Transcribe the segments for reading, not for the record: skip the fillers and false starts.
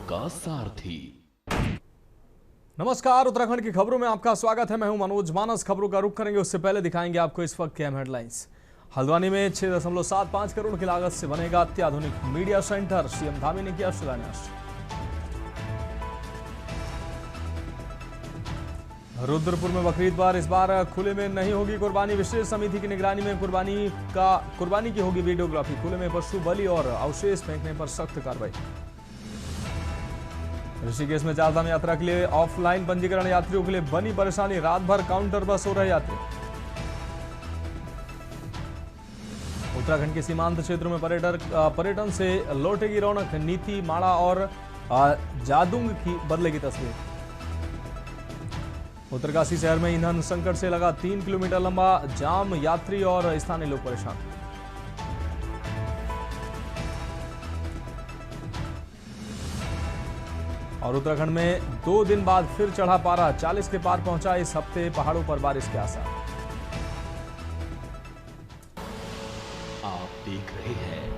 का सारथी। नमस्कार, उत्तराखंड की खबरों में आपका स्वागत है। मैं हूं मनोज मानस। खबरों का रुख करेंगे उससे पहले दिखाएंगे आपको इस वक्त के अहम हेडलाइंस। हल्द्वानी में 6.75 करोड़ की लागत से बनेगा अत्याधुनिक मीडिया सेंटर, सीएम धामी ने किया शिलान्यास। रुद्रपुर में बकरीद पर इस बार खुले में नहीं होगी कुर्बानी। विशेष समिति की निगरानी में कुर्बानी की होगी वीडियोग्राफी। खुले में पशु बलि और अवशेष फेंकने पर सख्त कार्रवाई। ऋषिकेश में चारधाम यात्रा के लिए ऑफलाइन पंजीकरण यात्रियों के लिए बनी परेशानी। रात भर काउंटर बस हो रहे यात्री। उत्तराखंड के सीमांत क्षेत्रों में पर्यटन से लौटेगी रौनक। नीति, माड़ा और जादुंग की बदलेगी तस्वीर। उत्तरकाशी शहर में ईंधन संकट से लगा 3 किलोमीटर लंबा जाम। यात्री और स्थानीय लोग परेशान। और उत्तराखंड में 2 दिन बाद फिर चढ़ा पारा। 40 के पार पहुंचा। इस हफ्ते पहाड़ों पर बारिश के आसार। आप देख रहे हैं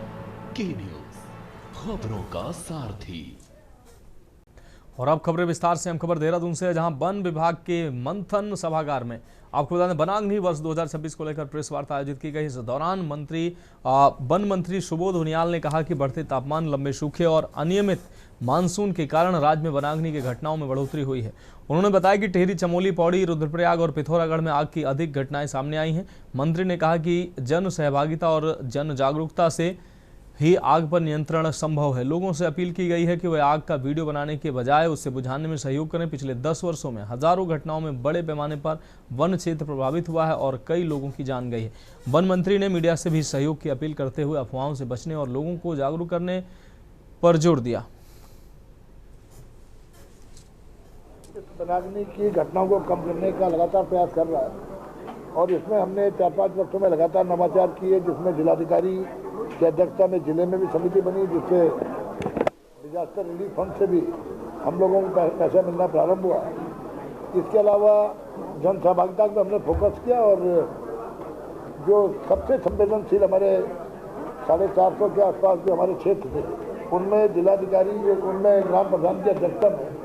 के न्यूज, खबरों का सारथी। और अब खबरें विस्तार से। हम खबर देहरादून से है, जहां वन विभाग के मंथन सभागार में आपको बता दें वनाग्नि वर्ष 2026 को लेकर प्रेस वार्ता आयोजित की गई। इस दौरान वन मंत्री सुबोध उनियाल ने कहा कि बढ़ते तापमान, लंबे सूखे और अनियमित मानसून के कारण राज्य में वनाग्नि की घटनाओं में बढ़ोतरी हुई है। उन्होंने बताया कि टिहरी, चमोली, पौड़ी, रुद्रप्रयाग और पिथौरागढ़ में आग की अधिक घटनाएं सामने आई हैं। मंत्री ने कहा कि जन सहभागिता और जन जागरूकता से ही आग पर नियंत्रण संभव है। लोगों से अपील की गई है कि वे आग का वीडियो बनाने के बजाय उससे बुझाने में सहयोग करें। पिछले 10 वर्षों में हजारों घटनाओं में बड़े पैमाने पर वन क्षेत्र प्रभावित हुआ है और कई लोगों की जान गई है। वन मंत्री ने मीडिया से भी सहयोग की अपील करते हुए अफवाहों से बचने और लोगों को जागरूक करने पर जोर दिया। वनाग्नि की घटनाओं को कम करने का लगातार प्रयास कर रहा है और इसमें हमने 4-5 वर्षों में लगातार नवाचार किए, जिसमें जिलाधिकारी की अध्यक्षता में जिले में भी समिति बनी, जिससे डिजास्टर रिलीफ फंड से भी हम लोगों को पैसा मिलना प्रारंभ हुआ। इसके अलावा जन सहभागिता पर हमने फोकस किया और जो सबसे संवेदनशील हमारे 450 के आसपास जो हमारे क्षेत्र थे, उनमें जिलाधिकारी, उनमें ग्राम प्रधान की अध्यक्षता में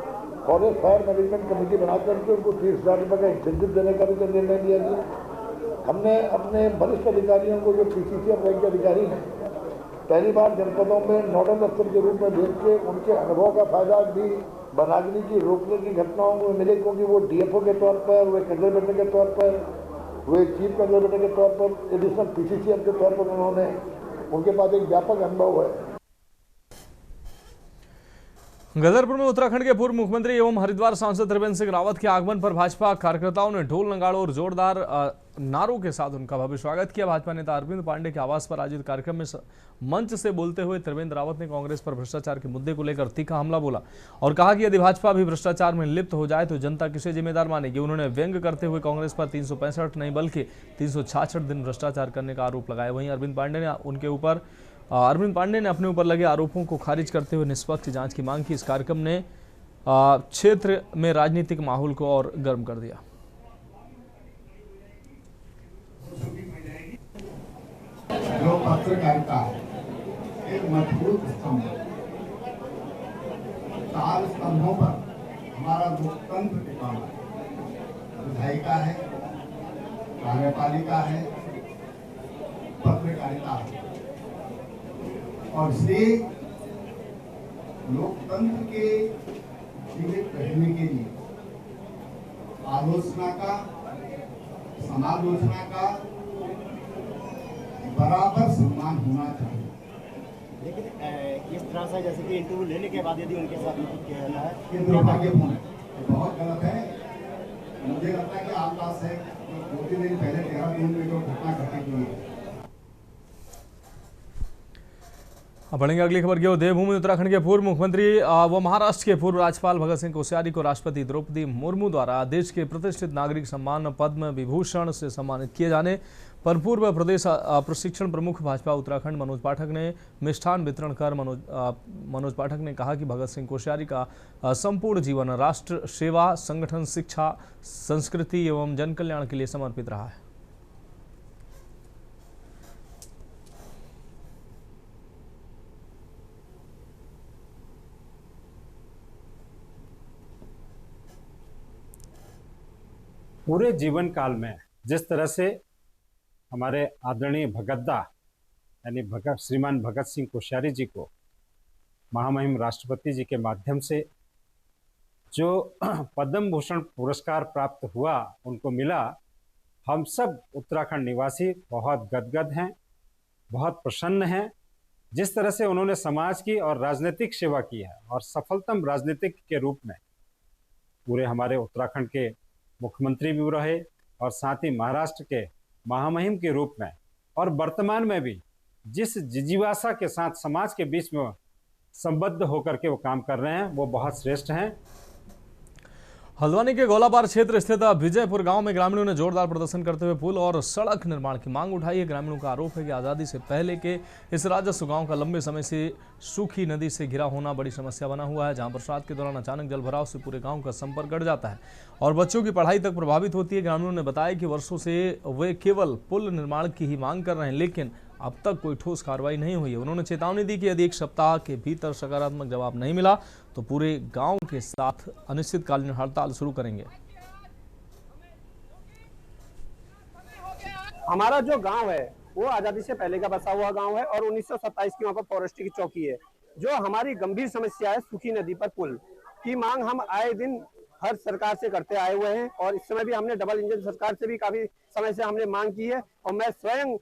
फॉरेस्ट फायर मैनेजमेंट कमेटी बनाकर के उनको 30,000 रुपये का इंसेंटिव देने का भी निर्णय लिया गया। हमने अपने वरिष्ठ अधिकारियों को, जो PCCM रैंक के अधिकारी हैं, पहली बार जनपदों में नोडल अफसर के रूप में भेज के उनके अनुभव का फायदा भी वनाग्नि की रोकने की घटनाओं में मिले, क्योंकि वो DFO के तौर पर, वे कंजर्वेटर के तौर पर, वे चीफ कंजर्वेटर के तौर पर, एडिशनल PCCM के तौर पर उन्होंने, उनके पास एक व्यापक अनुभव है। गदरपुर में उत्तराखंड के पूर्व मुख्यमंत्री एवं हरिद्वार सांसद त्रिवेंद्र सिंह रावत के आगमन पर भाजपा कार्यकर्ताओं ने ढोल, नगाड़ों और जोरदार नारों के साथ उनका भव्य स्वागत किया। भाजपा नेता अरविंद पांडे के आवास पर आयोजित कार्यक्रम में मंच से बोलते हुए त्रिवेंद्र रावत ने कांग्रेस पर भ्रष्टाचार के मुद्दे को लेकर तीखा हमला बोला और कहा कि यदि भाजपा भी भ्रष्टाचार में लिप्त हो जाए तो जनता किसे जिम्मेदार मानेगी। उन्होंने व्यंग करते हुए कांग्रेस पर 365 नहीं बल्कि 366 दिन भ्रष्टाचार करने का आरोप लगाया। वहीं अरविंद पांडे ने अपने ऊपर लगे आरोपों को खारिज करते हुए निष्पक्ष जांच की मांग की। इस कार्यक्रम ने क्षेत्र में राजनीतिक माहौल को और गर्म कर दिया। जो पत्रकारिता एक मजबूत स्तंभ, 4 स्तंभों पर हमारा लोकतंत्र टिका हुआ है। विधायिका है, कार्यपालिका है, पत्रकारिता है और इसलिए लोकतंत्र के जीवित रहने के लिए आलोचना का, समालोचना का बराबर सम्मान होना चाहिए। लेकिन इस तरह से जैसे कि इंटरव्यू लेने के बाद यदि उनके साथ कुछ कहना है, ये दुर्भाग्यपूर्ण है, ये बहुत गलत है। मुझे लगता है कि आप पास है 2-3 दिन पहले देहरादून में जो घटना घटित हुई है। अब बढ़ेंगे अगली खबर की ओर। देवभूमि उत्तराखंड के पूर्व मुख्यमंत्री व महाराष्ट्र के पूर्व राज्यपाल भगत सिंह कोश्यारी को राष्ट्रपति द्रौपदी मुर्मू द्वारा देश के प्रतिष्ठित नागरिक सम्मान पद्म विभूषण से सम्मानित किए जाने पर पूर्व प्रदेश प्रशिक्षण प्रमुख भाजपा उत्तराखंड मनोज पाठक ने मिष्ठान वितरण कर मनोज पाठक ने कहा कि भगत सिंह कोश्यारी का संपूर्ण जीवन राष्ट्र सेवा, संगठन, शिक्षा, संस्कृति एवं जन कल्याण के लिए समर्पित रहा है। पूरे जीवन काल में जिस तरह से हमारे आदरणीय भगतदा यानी श्रीमान भगत सिंह कोश्यारी जी को महामहिम राष्ट्रपति जी के माध्यम से जो पद्म भूषण पुरस्कार प्राप्त हुआ, उनको मिला, हम सब उत्तराखंड निवासी बहुत गदगद हैं, बहुत प्रसन्न हैं। जिस तरह से उन्होंने समाज की और राजनीतिक सेवा की है और सफलतम राजनीतिक के रूप में पूरे हमारे उत्तराखंड के मुख्यमंत्री भी रहे और साथ ही महाराष्ट्र के महामहिम के रूप में और वर्तमान में भी जिस जिजीवासा के साथ समाज के बीच में संबद्ध होकर के वो काम कर रहे हैं, वो बहुत श्रेष्ठ हैं। हल्द्वानी के गोलाबार क्षेत्र स्थित विजयपुर गांव में ग्रामीणों ने जोरदार प्रदर्शन करते हुए पुल और सड़क निर्माण की मांग उठाई है। ग्रामीणों का आरोप है कि आज़ादी से पहले के इस राजस्व गांव का लंबे समय से सूखी नदी से घिरा होना बड़ी समस्या बना हुआ है, जहां बरसात के दौरान अचानक जलभराव से पूरे गांव का संपर्क कट जाता है और बच्चों की पढ़ाई तक प्रभावित होती है। ग्रामीणों ने बताया कि वर्षों से वे केवल पुल निर्माण की ही मांग कर रहे हैं, लेकिन अब तक कोई ठोस कार्रवाई नहीं हुई है। उन्होंने चेतावनी दी कि यदि एक सप्ताह के भीतर सकारात्मक जवाब नहीं मिला तो पूरे गांव के साथ अनिश्चितकालीन हड़ताल शुरू करेंगे। हमारा जो गांव है वो आजादी से पहले का बसा हुआ गांव है और 1927 की वहां पर फॉरेस्ट्री की चौकी है। जो हमारी गंभीर समस्या है सूखी नदी पर पुल की मांग हम आए दिन हर सरकार से करते आए हुए हैं और इस समय भी हमने डबल इंजन सरकार से भी काफी समय से हमने मांग की है और मैं स्वयं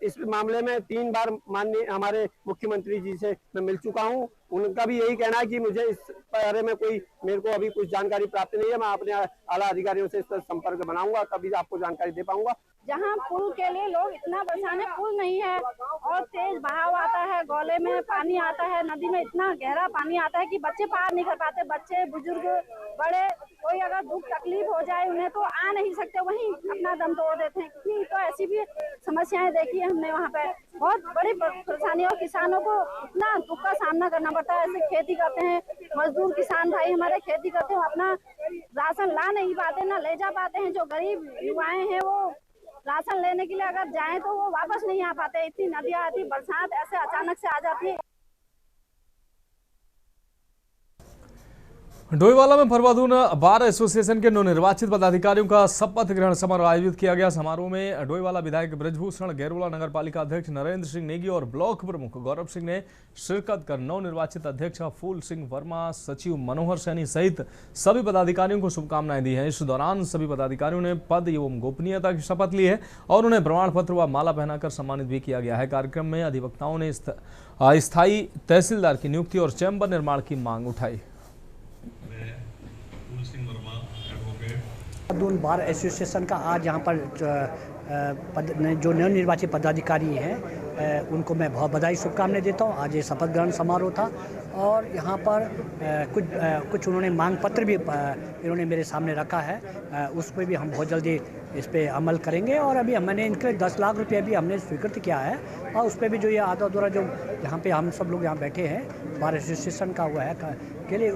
इस मामले में 3 बार माननीय हमारे मुख्यमंत्री जी से मैं मिल चुका हूं। उनका भी यही कहना है कि मुझे इस बारे में मेरे को अभी कुछ जानकारी प्राप्त नहीं है। मैं अपने आला अधिकारियों से इस पर संपर्क बनाऊंगा, तभी आपको जानकारी दे पाऊंगा। जहाँ पुल के लिए लोग इतना परेशान है, पुल नहीं है और तेज बहाव आता है, गोले में पानी आता है, नदी में इतना गहरा पानी आता है कि बच्चे पार नहीं कर पाते। बच्चे, बुजुर्ग, बड़े, कोई अगर दुख तकलीफ हो जाए उन्हें तो आ नहीं सकते, वहीं अपना दम तोड़ देते हैं। कितनी तो ऐसी भी समस्याएं देखी है हमने वहाँ पे, बहुत बड़ी परेशानी और किसानों को इतना दुख का सामना करना पड़ता है। ऐसे खेती करते हैं मजदूर किसान भाई हमारे, खेती करते हैं, अपना राशन ला नहीं पाते, ना ले जा पाते हैं। जो गरीब युवाएं हैं वो राशन लेने के लिए अगर जाएं तो वो वापस नहीं आ पाते। इतनी नदियां आती, बरसात ऐसे अचानक से आ जाती है। डोईवाला में फरवादून बार एसोसिएशन के नवनिर्वाचित पदाधिकारियों का शपथ ग्रहण समारोह आयोजित किया गया। समारोह में डोईवाला विधायक ब्रजभूषण, गैरोला नगर पालिका अध्यक्ष नरेंद्र सिंह नेगी और ब्लॉक प्रमुख गौरव सिंह ने शिरकत कर नवनिर्वाचित अध्यक्ष फूल सिंह वर्मा, सचिव मनोहर सैनी सहित सभी पदाधिकारियों को शुभकामनाएं दी हैं। इस दौरान सभी पदाधिकारियों ने पद एवं गोपनीयता की शपथ ली है और उन्हें प्रमाण पत्र व माला पहनाकर सम्मानित भी किया गया है। कार्यक्रम में अधिवक्ताओं ने स्थायी तहसीलदार की नियुक्ति और चैम्बर निर्माण की मांग उठाई। फरवादून बार एसोसिएशन का आज यहाँ पर जो नवनिर्वाचित पदाधिकारी हैं उनको मैं बहुत बधाई शुभकामनाएं देता हूँ। आज ये शपथ ग्रहण समारोह था और यहाँ पर कुछ उन्होंने मांग पत्र भी इन्होंने मेरे सामने रखा है, उस पर भी हम बहुत जल्दी इस पर अमल करेंगे। और अभी मैंने इनके 10 लाख रुपये भी हमने स्वीकृत किया है और उस पर भी जो ये आधा अधूरा जो यहाँ पे हम सब लोग यहाँ बैठे हैं बार एसोसिएशन का हुआ है के लिए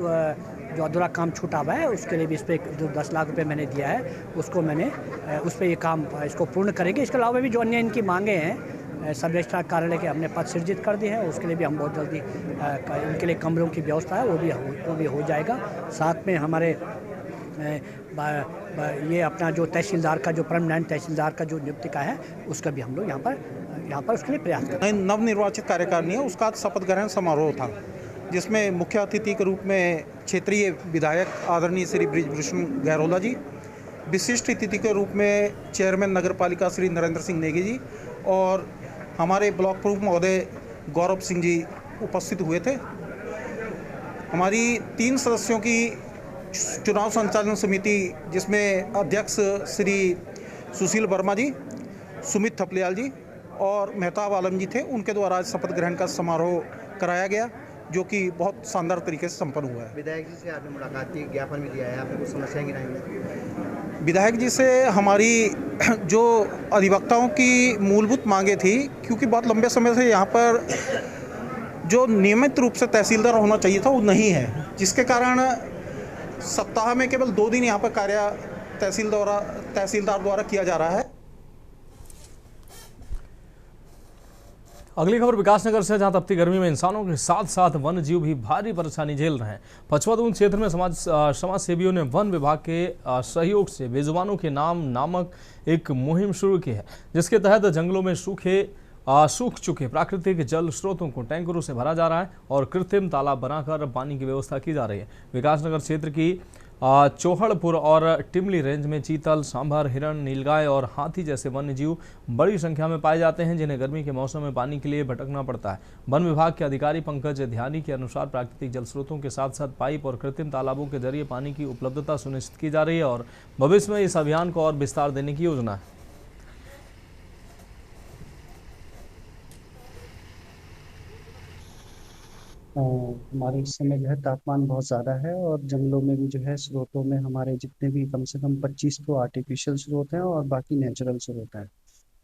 जो अधूरा काम छूटा हुआ है उसके लिए भी इस पर जो 10 लाख रुपए मैंने दिया है उसको मैंने उस पर ये काम इसको पूर्ण करेंगे। इसके अलावा भी जो अन्य इनकी मांगे हैं सब रजिस्ट्रार कार्यालय के हमने पद सृजित कर दिए हैं, उसके लिए भी हम बहुत जल्दी इनके लिए कमरों की व्यवस्था है वो भी हो जाएगा। साथ में हमारे ये अपना जो तहसीलदार का जो परमानेंट तहसीलदार का जो नियुक्ति का है उसका भी हम लोग यहाँ पर उसके लिए प्रयास करें। नवनिर्वाचित कार्यकारिणी है उसका शपथ ग्रहण समारोह था जिसमें मुख्य अतिथि के रूप में क्षेत्रीय विधायक आदरणीय श्री ब्रजभूषण गैरोला जी, विशिष्ट अतिथि के रूप में चेयरमैन नगर पालिका श्री नरेंद्र सिंह नेगी जी और हमारे ब्लॉक प्रमुख महोदय गौरव सिंह जी उपस्थित हुए थे। हमारी 3 सदस्यों की चुनाव संचालन समिति जिसमें अध्यक्ष श्री सुशील वर्मा जी, सुमित थपलियाल जी और मेहताब आलम जी थे, उनके द्वारा आज शपथ ग्रहण का समारोह कराया गया जो कि बहुत शानदार तरीके से संपन्न हुआ है। विधायक जी से आपने मुलाकात की, ज्ञापन भी दिया है, आपने कुछ समस्याएं गिनाई? विधायक जी से हमारी जो अधिवक्ताओं की मूलभूत मांगे थी, क्योंकि बहुत लंबे समय से यहाँ पर जो नियमित रूप से तहसीलदार होना चाहिए था वो नहीं है, जिसके कारण सप्ताह में केवल 2 दिन यहाँ पर कार्य तहसीलदार द्वारा किया जा रहा है। अगली खबर विकासनगर से, जहां तपती गर्मी में इंसानों के साथ साथ वन्य जीव भी भारी परेशानी झेल रहे हैं। पछवादून क्षेत्र में समाज सेवियों ने वन विभाग के सहयोग से बेजुबानों के नाम नामक एक मुहिम शुरू की है, जिसके तहत जंगलों में सूख चुके प्राकृतिक जल स्रोतों को टैंकरों से भरा जा रहा है और कृत्रिम तालाब बनाकर पानी की व्यवस्था की जा रही है। विकासनगर क्षेत्र की चौहड़पुर और टिमली रेंज में चीतल, सांभर, हिरण, नीलगाय और हाथी जैसे वन्य जीव बड़ी संख्या में पाए जाते हैं, जिन्हें गर्मी के मौसम में पानी के लिए भटकना पड़ता है। वन विभाग के अधिकारी पंकज ध्यानी के अनुसार प्राकृतिक जल स्रोतों के साथ साथ पाइप और कृत्रिम तालाबों के जरिए पानी की उपलब्धता सुनिश्चित की जा रही है और भविष्य में इस अभियान को और विस्तार देने की योजना है। हमारे इस समय जो है तापमान बहुत ज़्यादा है और जंगलों में भी जो है स्रोतों में हमारे जितने भी कम से कम 25 तो आर्टिफिशियल स्रोत हैं और बाकी नेचुरल स्रोत हैं।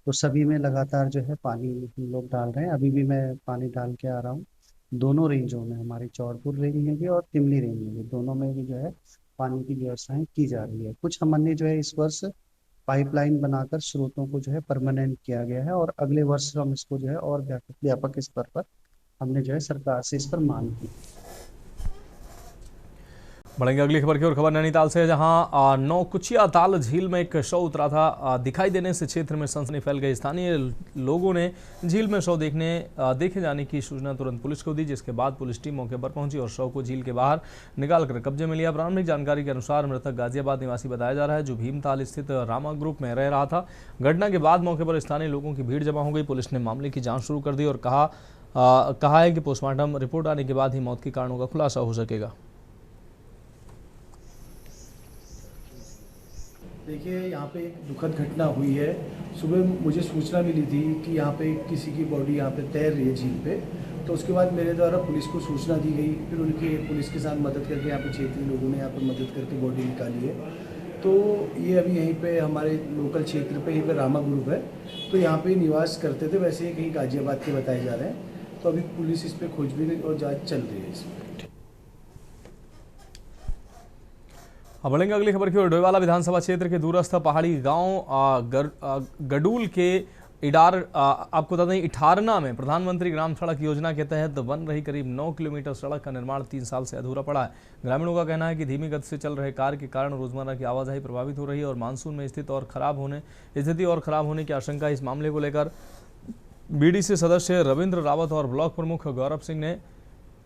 तो सभी में लगातार जो है पानी हम लोग डाल रहे हैं। अभी भी मैं पानी डाल के आ रहा हूँ। दोनों रेंजों में, हमारी चौड़पुर रेंज में भी और तिमली रेंज में भी, दोनों में भी जो है पानी की व्यवस्थाएं की जा रही है। कुछ हमने जो है इस वर्ष पाइपलाइन बनाकर स्रोतों को जो है परमानेंट किया गया है और अगले वर्ष हम इसको जो है और व्यापक स्तर पर हमने जो है सरकार से इस पर मांग की। बढ़ेंगे अगली खबर की ओर। खबर नैनीताल से, जहां नौकुचिया ताल झील में एक शव उतरा था। दिखाई देने से क्षेत्र में सनसनी फैल गई। स्थानीय लोगों ने झील में शव देखे जाने की सूचना तुरंत पुलिस को दी, जिसके बाद पुलिस टीम मौके पर पहुंची और शव को झील के बाहर निकालकर कब्जे में लिया। प्रारंभिक जानकारी के अनुसार मृतक गाजियाबाद निवासी बताया जा रहा है, जो भीमताल स्थित रामा ग्रुप में रह रहा था। घटना के बाद मौके पर स्थानीय लोगों की भीड़ जमा हो गई। पुलिस ने मामले की जाँच शुरू कर दी और कहा है कि पोस्टमार्टम रिपोर्ट आने के बाद ही मौत के कारणों का खुलासा हो सकेगा। देखिए, यहाँ पे एक दुखद घटना हुई है। सुबह मुझे सूचना मिली थी कि यहाँ पे किसी की बॉडी यहाँ पे तैर रही है झील पे, तो उसके बाद मेरे द्वारा पुलिस को सूचना दी गई। फिर उनके पुलिस के साथ मदद करके यहाँ पे क्षेत्रीय लोगों ने यहाँ पे मदद करके बॉडी निकाली है। तो ये अभी यहीं पे हमारे लोकल क्षेत्र पे यहीं पे रामा ग्रुप है, तो यहाँ पे निवास करते थे। वैसे ही कहीं गाजियाबाद के बताए जा रहे हैं। तो अभी पुलिस इस पर खोजबीन और जाँच चल रही है इसमें। अब बढ़ेंगे अगली खबर की ओर। डोईवाला विधानसभा क्षेत्र के दूरस्थ पहाड़ी गांव गडूल के आपको बता दें इठारना में प्रधानमंत्री ग्राम सड़क योजना के तहत बन रही करीब 9 किलोमीटर सड़क का निर्माण 3 साल से अधूरा पड़ा है। ग्रामीणों का कहना है कि धीमी गति से चल रहे कार्य के कारण रोजमर्रा की आवाजाही प्रभावित हो रही है और मानसून में स्थिति और खराब होने की आशंका है। इस मामले को लेकर बीडीसी सदस्य रविंद्र रावत और ब्लॉक प्रमुख गौरव सिंह ने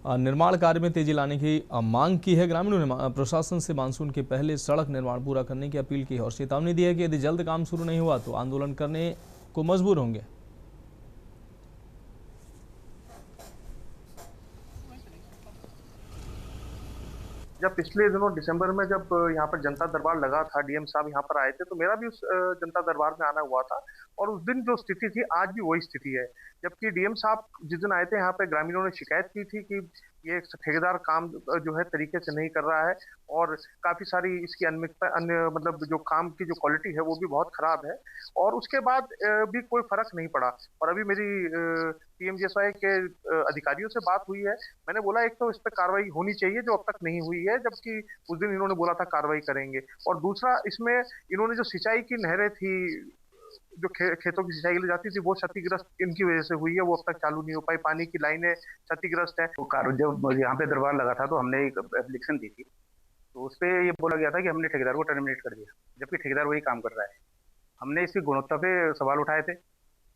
निर्माण कार्य में तेजी लाने की मांग की है। ग्रामीणों ने प्रशासन से मानसून के पहले सड़क निर्माण पूरा करने की अपील की है और चेतावनी दी है कि यदि जल्द काम शुरू नहीं हुआ तो आंदोलन करने को मजबूर होंगे। जब पिछले दिनों दिसंबर में जब यहाँ पर जनता दरबार लगा था, डीएम साहब यहाँ पर आए थे, तो मेरा भी उस जनता दरबार में आना हुआ था और उस दिन जो स्थिति थी आज भी वही स्थिति है। जबकि डीएम साहब जिस दिन आए थे यहाँ पे ग्रामीणों ने शिकायत की थी कि ये ठेकेदार काम जो है तरीके से नहीं कर रहा है और काफी सारी इसकी अन्य मतलब जो काम की जो क्वालिटी है वो भी बहुत खराब है और उसके बाद भी कोई फर्क नहीं पड़ा। और अभी मेरी पीएमजीएसवाई के अधिकारियों से बात हुई है। मैंने बोला एक तो इस पर कार्रवाई होनी चाहिए जो अब तक नहीं हुई है, जबकि उस दिन इन्होंने बोला था कार्रवाई करेंगे। और दूसरा, इसमें इन्होंने जो सिंचाई की नहरें थी जो खेतों की सिंचाई के लिए जाती थी वो क्षतिग्रस्त इनकी वजह से हुई है, वो अब तक चालू नहीं हो पाई। पानी की लाइनें क्षतिग्रस्त है। जब यहाँ पे दरबार लगा था तो हमने एक एप्लीकेशन दी थी, तो उस पर ये बोला गया था कि हमने ठेकेदार को टर्मिनेट कर दिया, जबकि ठेकेदार वही काम कर रहा है। हमने इसकी गुणवत्ता पे सवाल उठाए थे,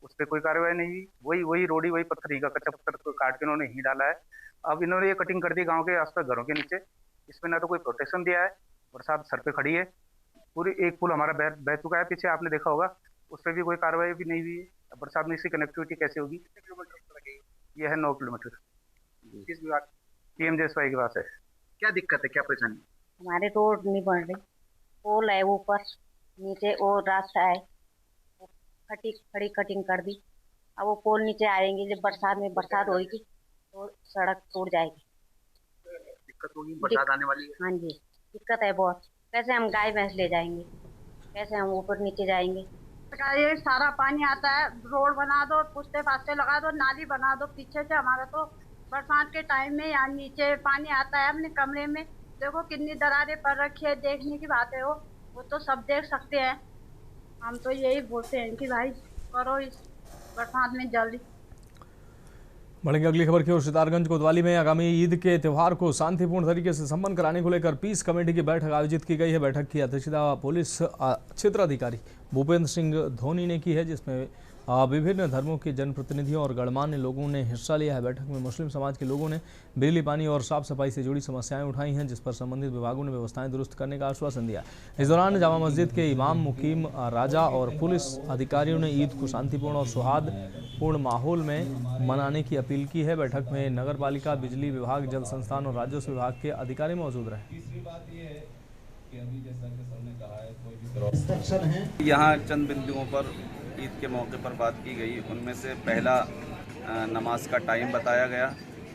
उस पर कोई कार्रवाई नहीं हुई। वही रोडी वही पत्थर ही का कच्चा पत्थर काट के उन्होंने ही डाला है। अब इन्होंने ये कटिंग कर दी गाँव के आसपास घरों के नीचे। इसमें ना तो कोई प्रोटेक्शन दिया है, बरसात सर पे खड़ी है। पूरी एक पुल हमारा बह चुका है पीछे, आपने देखा होगा, उस पर भी कोई कार्रवाई भी नहीं हुई है। बरसात में इसकी कनेक्टिविटी कैसे होगी? ये है 9 किलोमीटर। किस विभाग? पीएमजीएसवाई के पास है। क्या दिक्कत है, क्या परेशानी? हमारे रोड नहीं बन रही, पोल है ऊपर, नीचे वो रास्ता है, खड़ी कटिंग कर दी। अब वो पोल नीचे आएंगे, जब बरसात होगी तो सड़क टूट जाएगी, दिक्कत होगी। बरसात आने वाली है। हाँ जी, दिक्कत है बहुत। कैसे हम गाय भैंस ले जाएंगे, कैसे हम ऊपर नीचे जाएंगे? ये सारा पानी आता है, रोड बना दो, पुस्ते फास्ते लगा दो, नाली बना दो पीछे से। हमारा तो बरसात के टाइम में यहाँ नीचे पानी आता है अपने कमरे में। देखो कितनी दरारें पड़ रखी है, देखने की बात है वो तो सब देख सकते हैं। हम तो यही बोलते हैं कि भाई करो इस बरसात में जल्दी। बढ़ेंगे अगली खबर की ओर। सितारगंज कोतवाली में आगामी ईद के त्यौहार को शांतिपूर्ण तरीके से संपन्न कराने को लेकर पीस कमेटी की बैठक आयोजित की गई है। बैठक की अध्यक्षता पुलिस क्षेत्राधिकारी भूपेंद्र सिंह धोनी ने की है, जिसमें विभिन्न धर्मों के जनप्रतिनिधियों और गणमान्य लोगों ने हिस्सा लिया है। बैठक में मुस्लिम समाज के लोगों ने बिजली, पानी और साफ सफाई से जुड़ी समस्याएं उठाई हैं, जिस पर संबंधित विभागों ने व्यवस्थाएं दुरुस्त करने का आश्वासन दिया। इस दौरान जामा मस्जिद के इमाम, मुकीम राजा और पुलिस अधिकारियों ने ईद को शांतिपूर्ण और सौहार्दपूर्ण माहौल में मनाने की अपील की है। बैठक में नगर पालिका, बिजली विभाग, जल संस्थान और राजस्व विभाग के अधिकारी मौजूद रहे। यहाँ चंद बिंदुओं पर ईद के मौके पर बात की गई। उनमें से पहला नमाज का टाइम बताया गया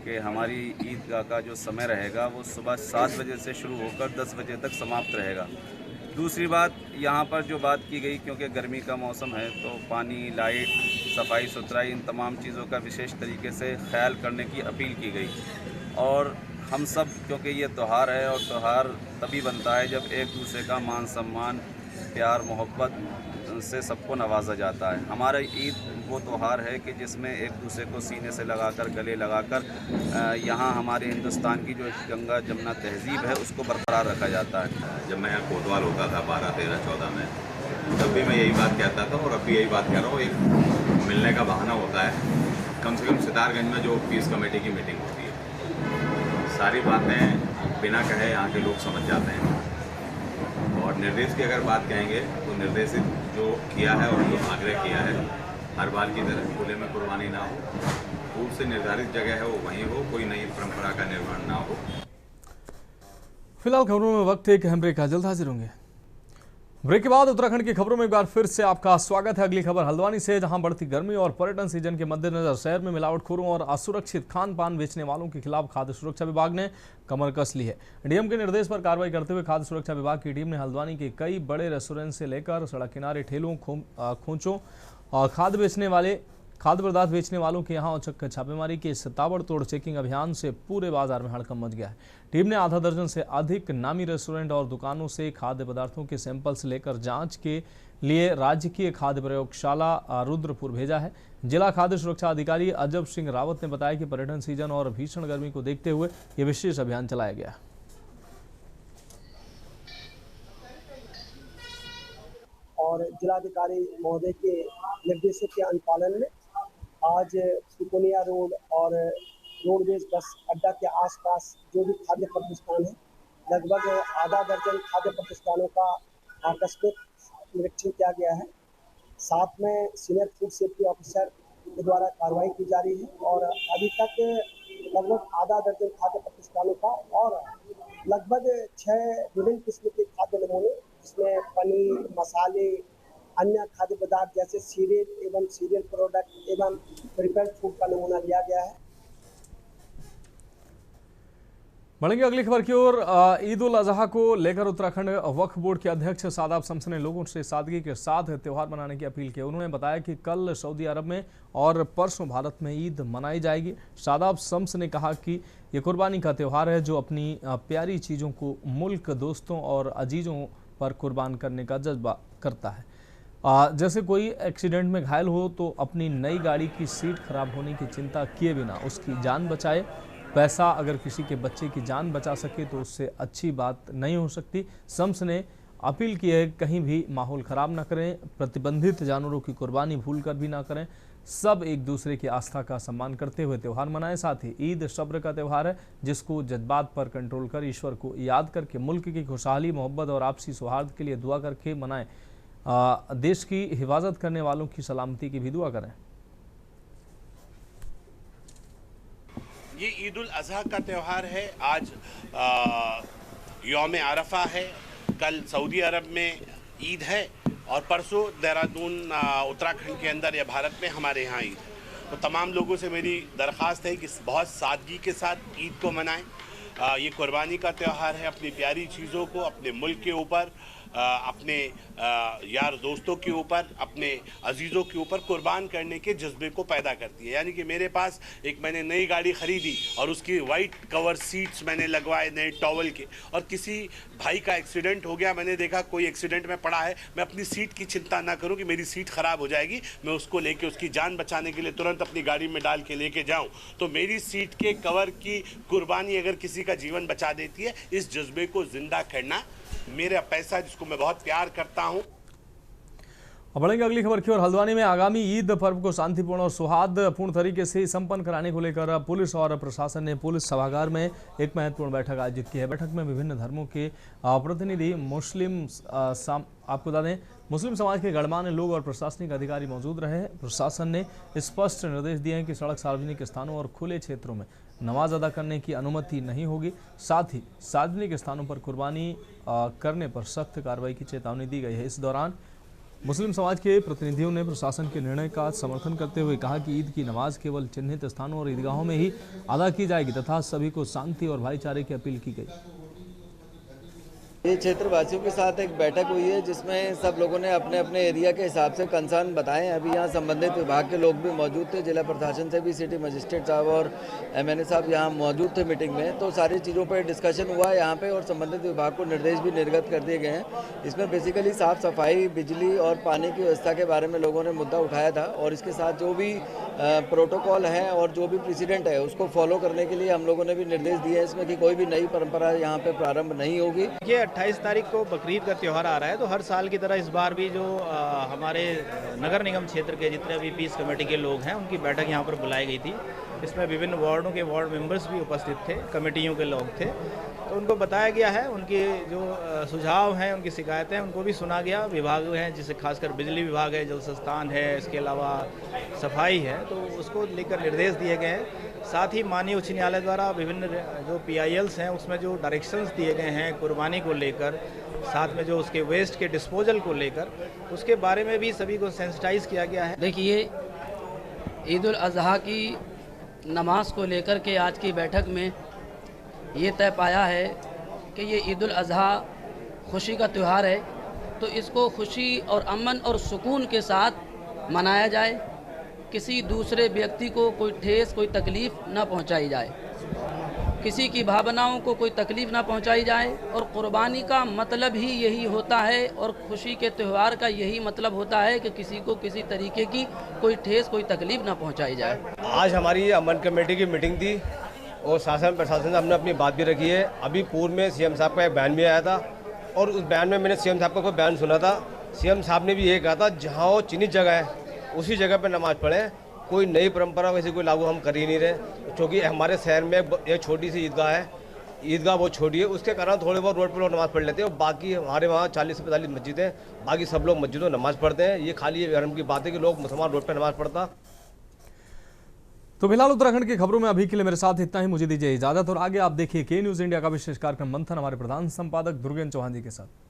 कि हमारी ईदगाह का जो समय रहेगा वो सुबह 7 बजे से शुरू होकर 10 बजे तक समाप्त रहेगा। दूसरी बात यहाँ पर जो बात की गई, क्योंकि गर्मी का मौसम है तो पानी, लाइट, सफाई सुथराई, इन तमाम चीज़ों का विशेष तरीके से ख्याल करने की अपील की गई। और हम सब, क्योंकि ये त्यौहार है और त्यौहार तभी बनता है जब एक दूसरे का मान सम्मान, प्यार, मोहब्बत से सबको नवाजा जाता है। हमारा ईद वो त्यौहार है कि जिसमें एक दूसरे को सीने से लगाकर, गले लगाकर यहाँ हमारे हिंदुस्तान की जो गंगा जमुना तहजीब है उसको बरकरार रखा जाता है। जब मैं यहाँ कोतवाल होता था 12, 13, 14 में, तब भी मैं यही बात कहता था और अब भी यही बात कह रहा हूँ। एक मिलने का बहाना होता है। कम से कम सितारगंज में जो पीस कमेटी की मीटिंग होती है, सारी बातें बिना कहे यहाँ के लोग समझ जाते हैं। और निर्देश की अगर बात कहेंगे तो निर्देशित जो किया है और जो आग्रह किया है, हर बार की तरह खुले में कुर्बानी ना हो, पूर्व से निर्धारित जगह है वो वहीं हो, कोई नई परंपरा का निर्माण ना हो। फिलहाल खबरों में वक्त है एक अहम ब्रेक का, जल्द हाजिर होंगे। ब्रेक के बाद उत्तराखंड की खबरों में एक बार फिर से आपका स्वागत है। अगली खबर हल्द्वानी से, जहां बढ़ती गर्मी और पर्यटन सीजन के मद्देनजर शहर में मिलावटखोरों और असुरक्षित खान पान बेचने वालों के खिलाफ खाद्य सुरक्षा विभाग ने कमर कस ली है। डीएम के निर्देश पर कार्रवाई करते हुए खाद्य सुरक्षा विभाग की टीम ने हल्द्वानी के कई बड़े रेस्टोरेंट से लेकर सड़क किनारे ठेलों, खोंचों और खाद्य पदार्थ बेचने वालों के यहाँ औचक छापेमारी के इस ताबड़तोड़ चेकिंग अभियान से पूरे बाजार में हड़कंप मच गया है। टीम ने आधा दर्जन से अधिक नामी रेस्टोरेंट और दुकानों से खाद्य पदार्थों के सैंपल्स लेकर जांच के लिए राजकीय खाद्य प्रयोगशाला रुद्रपुर भेजा है। जिला खाद्य सुरक्षा अधिकारी अजब सिंह रावत ने बताया कि पर्यटन सीजन और भीषण गर्मी को देखते हुए ये विशेष अभियान चलाया गया। और जिलाधिकारी महोदय के निर्देशों के अनुपालन में आज सुकुनिया रोड और रोडवेज बस अड्डा के आसपास जो भी खाद्य प्रतिष्ठान है, लगभग आधा दर्जन खाद्य प्रतिष्ठानों का आकस्मिक निरीक्षण किया गया है। साथ में सीनियर फूड सेफ्टी ऑफिसर के द्वारा कार्रवाई की जा रही है और अभी तक लगभग आधा दर्जन खाद्य प्रतिष्ठानों का और लगभग 6 विभिन्न किस्म के खाद्य नमूने, जिसमें पनीर, मसाले, अन्य खाद्य पदार्थ जैसे सीरियल एवं सीरियल प्रोडक्ट एवं प्रिपेयर्ड फूड का नमूना लिया गया है। बढ़ेंगे अगली खबर की ओर। ईद उल अजहा को लेकर उत्तराखंड वक्फ बोर्ड के अध्यक्ष सादाब शम्स ने लोगों से सादगी के साथ त्यौहार मनाने की अपील की। उन्होंने बताया कि कल सऊदी अरब में और परसों भारत में ईद मनाई जाएगी। सादाब शम्स ने कहा कि ये कुर्बानी का त्यौहार है जो अपनी प्यारी चीज़ों को मुल्क, दोस्तों और अजीज़ों पर कुर्बान करने का जज्बा करता है। जैसे कोई एक्सीडेंट में घायल हो तो अपनी नई गाड़ी की सीट खराब होने की चिंता किए बिना उसकी जान बचाए। पैसा अगर किसी के बच्चे की जान बचा सके तो उससे अच्छी बात नहीं हो सकती। शम्स ने अपील की है कहीं भी माहौल ख़राब ना करें, प्रतिबंधित जानवरों की कुर्बानी भूल कर भी ना करें। सब एक दूसरे की आस्था का सम्मान करते हुए त्यौहार मनाएं। साथ ही ईद सब्र का त्यौहार है जिसको जज्बात पर कंट्रोल कर ईश्वर को याद करके मुल्क की खुशहाली, मोहब्बत और आपसी सौहार्द के लिए दुआ करके मनाएं। देश की हिफाजत करने वालों की सलामती की भी दुआ करें। ये ईद उल अजहा का त्यौहार है। आज यौम आरफा है, कल सऊदी अरब में ईद है और परसों देहरादून उत्तराखंड के अंदर या भारत में हमारे यहाँ ईद। तो तमाम लोगों से मेरी दरख्वास्त है कि बहुत सादगी के साथ ईद को मनाएं। ये कुर्बानी का त्यौहार है, अपनी प्यारी चीज़ों को अपने मुल्क के ऊपर अपने यार दोस्तों के ऊपर, अपने अजीज़ों के ऊपर कुर्बान करने के जज्बे को पैदा करती है। यानी कि मेरे पास मैंने नई गाड़ी खरीदी और उसकी वाइट कवर सीट्स मैंने लगवाए नए टॉवल के, और किसी भाई का एक्सीडेंट हो गया, मैंने देखा कोई एक्सीडेंट में पड़ा है, मैं अपनी सीट की चिंता ना करूं कि मेरी सीट ख़राब हो जाएगी, मैं उसको लेके उसकी जान बचाने के लिए तुरंत अपनी गाड़ी में डाल के लेके जाऊं, तो मेरी सीट के कवर की कुर्बानी अगर किसी का जीवन बचा देती है, इस जज्बे को जिंदा करना मेरा पैसा, जिसको मैं बहुत प्यार करता हूं। अब बढ़ेंगे अगली खबर की ओर। हल्द्वानी में आगामी ईद पर्व को शांतिपूर्ण और सौहार्दपूर्ण तरीके से संपन्न कराने को लेकर पुलिस और प्रशासन ने पुलिस सभागार में एक महत्वपूर्ण बैठक आयोजित की है। बैठक में विभिन्न धर्मों के प्रतिनिधि, आपको बता दें मुस्लिम समाज के गणमान्य लोग और प्रशासनिक अधिकारी मौजूद रहे। प्रशासन ने स्पष्ट निर्देश दिए हैं कि सड़क, सार्वजनिक स्थानों और खुले क्षेत्रों में नमाज अदा करने की अनुमति नहीं होगी। साथ ही सार्वजनिक स्थानों पर कुर्बानी करने पर सख्त कार्रवाई की चेतावनी दी गई है। इस दौरान मुस्लिम समाज के प्रतिनिधियों ने प्रशासन के निर्णय का समर्थन करते हुए कहा कि ईद की नमाज केवल चिन्हित स्थानों और ईदगाहों में ही अदा की जाएगी तथा सभी को शांति और भाईचारे की अपील की गई। ये क्षेत्रवासियों के साथ एक बैठक हुई है जिसमें सब लोगों ने अपने अपने एरिया के हिसाब से कंसर्न बताए। अभी यहाँ संबंधित विभाग के लोग भी मौजूद थे, जिला प्रशासन से भी सिटी मजिस्ट्रेट साहब और एमएनए साहब यहाँ मौजूद थे मीटिंग में। तो सारी चीज़ों पर डिस्कशन हुआ यहाँ पे और संबंधित विभाग को निर्देश भी निर्गत कर दिए गए हैं। इसमें बेसिकली साफ सफाई, बिजली और पानी की व्यवस्था के बारे में लोगों ने मुद्दा उठाया था और इसके साथ जो भी प्रोटोकॉल है और जो भी प्रेसिडेंट है उसको फॉलो करने के लिए हम लोगों ने भी निर्देश दिए हैं इसमें कि कोई भी नई परंपरा यहाँ पे प्रारंभ नहीं होगी। ये 28 तारीख को बकरीद का त्यौहार आ रहा है, तो हर साल की तरह इस बार भी जो हमारे नगर निगम क्षेत्र के जितने भी पीस कमेटी के लोग हैं उनकी बैठक यहाँ पर बुलाई गई थी। इसमें विभिन्न वार्डों के वार्ड मेंबर्स भी उपस्थित थे, कमेटियों के लोग थे। तो उनको बताया गया है, उनके जो सुझाव हैं, उनकी शिकायतें हैं, उनको भी सुना गया। विभाग हैं जैसे खासकर बिजली विभाग है, जल संस्थान है, इसके अलावा सफाई है, तो उसको लेकर निर्देश दिए गए हैं। साथ ही माननीय उच्च न्यायालय द्वारा विभिन्न जो PILs हैं उसमें जो डायरेक्शंस दिए गए हैं कुर्बानी को लेकर, साथ में जो उसके वेस्ट के डिस्पोजल को लेकर, उसके बारे में भी सभी को सेंसिटाइज किया गया है। देखिए, ईद उल अज़हा की नमाज को लेकर के आज की बैठक में ये तय पाया है कि ये ईद उल अज़हा खुशी का त्यौहार है, तो इसको खुशी और अमन और सुकून के साथ मनाया जाए। किसी दूसरे व्यक्ति को कोई ठेस, कोई तकलीफ़ ना पहुंचाई जाए, किसी की भावनाओं को कोई तकलीफ़ ना पहुंचाई जाए। और कुर्बानी का मतलब ही यही होता है और खुशी के त्यौहार का यही मतलब होता है कि किसी को किसी तरीके की कोई ठेस, कोई तकलीफ़ ना पहुंचाई जाए। आज हमारी अमन कमेटी की मीटिंग थी और शासन प्रशासन से हमने अपनी बात भी रखी है। अभी पूर्व में CM साहब का एक बयान भी आया था और उस बयान में मैंने CM साहब का कोई बयान सुना था। CM साहब ने भी ये कहा था जहाँ वो चिन्हित जगह है उसी जगह पे नमाज पढ़ें, कोई नई परंपरा वैसे कोई लागू हम कर ही नहीं रहे, क्योंकि हमारे शहर में एक छोटी सी ईदगाह है, ईदगाह बहुत छोटी है, उसके कारण थोड़े बहुत रोड पर लोग नमाज़ पढ़ लेते हैं और बाकी हमारे वहाँ 40 से 45 मस्जिद हैं, बाकी सब लोग मस्जिदों में नमाज़ पढ़ते हैं। ये खाली धर्म की बात है कि लोग मुसलमान रोड पर नमाज़ पढ़ता। तो फिलहाल उत्तराखंड की खबरों में अभी के लिए मेरे साथ इतना ही। मुझे दीजिए इजाजत और आगे आप देखिए K न्यूज़ इंडिया का विशेष कार्यक्रम मंथन हमारे प्रधान संपादक दुर्गेन चौहान जी के साथ।